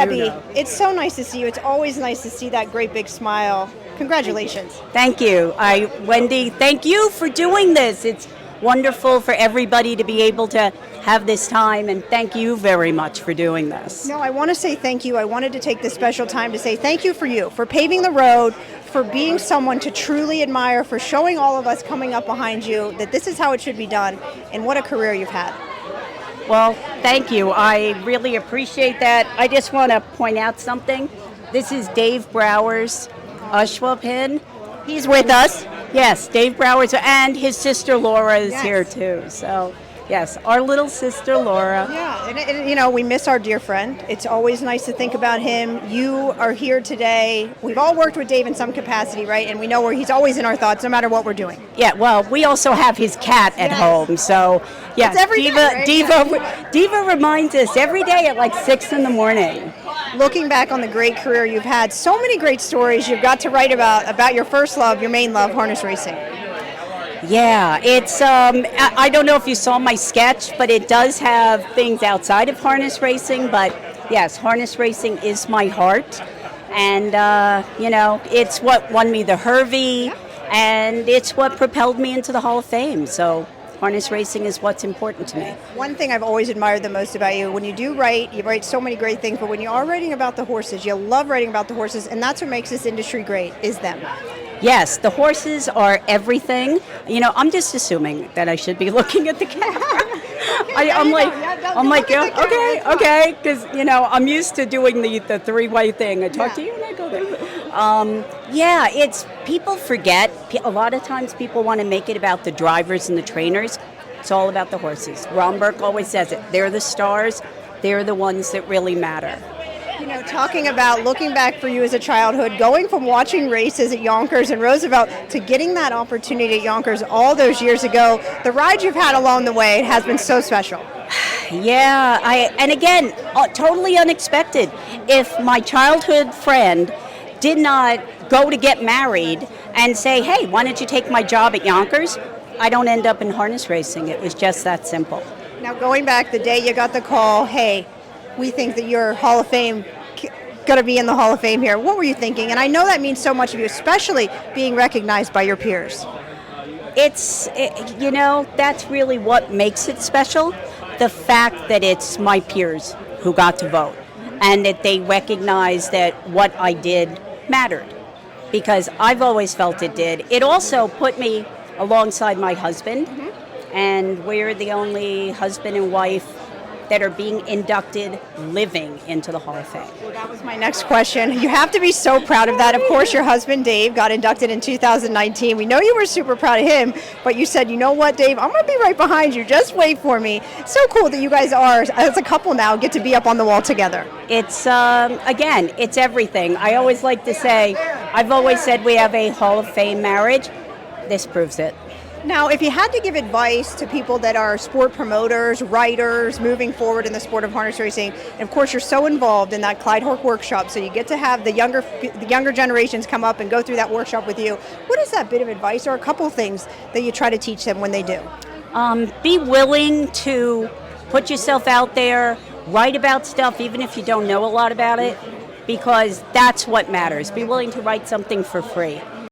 Abby, it's so nice to see you. It's always nice to see that great big smile. Congratulations. Thank you. Wendy, thank you for doing this. It's wonderful for everybody to be able to have this time, and thank you very much for doing this. No, I want to say thank you. I wanted to take this special time to say thank you for paving the road, for being someone to truly admire, for showing all of us coming up behind you that this is how it should be done, and what a career you've had. Well, thank you. I really appreciate that. I just want to point out something. This is Dave Brower's Ashwa pin. He's with us. Yes, Dave Brower's, and his sister Laura is here too. So, yes, our little sister Laura. Yeah, and we miss our dear friend. It's always nice to think about him. You are here today. We've all worked with Dave in some capacity, right? And we know where he's always in our thoughts, no matter what we're doing. Yeah, well, we also have his cat at home, so yeah. Diva reminds us every day at like 6 in the morning. Looking back on the great career you've had, so many great stories you've got to write about your first love, your main love, harness racing. Yeah, it's, I don't know if you saw my sketch, but it does have things outside of harness racing, but yes, harness racing is my heart, and, it's what won me the Hervey, and it's what propelled me into the Hall of Fame, so harness racing is what's important to me. One thing I've always admired the most about you, when you write so many great things, but when you are writing about the horses, you love writing about the horses, and that's what makes this industry great, is them. Yes, the horses are everything. I'm just assuming that I should be looking at the camera. I'm like, okay, because I'm used to doing the three-way thing. I talk to you and I go there. It's people forget. A lot of times people want to make it about the drivers and the trainers. It's all about the horses. Ron Burke always says it. They're the stars. They're the ones that really matter. Talking about looking back for you as a childhood, going from watching races at Yonkers and Roosevelt to getting that opportunity at Yonkers all those years ago, the ride you've had along the way has been so special. Yeah, and again, totally unexpected. If my childhood friend did not go to get married and say, hey, why don't you take my job at Yonkers, I don't end up in harness racing. It was just that simple. Now, going back the day you got the call, hey, we think that you're Hall of Fame, going to be in the Hall of Fame here. What were you thinking? And I know that means so much of you, especially being recognized by your peers. That's really what makes it special. The fact that it's my peers who got to vote and that they recognize that what I did mattered, because I've always felt it did. It also put me alongside my husband, and we're the only husband and wife that are being inducted living into the Hall of Fame. Well, that was my next question. You have to be so proud of that. Of course, your husband, Dave, got inducted in 2019. We know you were super proud of him, but you said, you know what, Dave, I'm going to be right behind you. Just wait for me. So cool that you guys are, as a couple now, get to be up on the wall together. It's, again, it's everything. I always like to say, I've always said we have a Hall of Fame marriage. This proves it. Now, if you had to give advice to people that are sport promoters, writers, moving forward in the sport of harness racing, and of course you're so involved in that Clyde Hork workshop, so you get to have the younger generations come up and go through that workshop with you. What is that bit of advice, or a couple of things that you try to teach them when they do? Be willing to put yourself out there, write about stuff even if you don't know a lot about it, because that's what matters. Be willing to write something for free.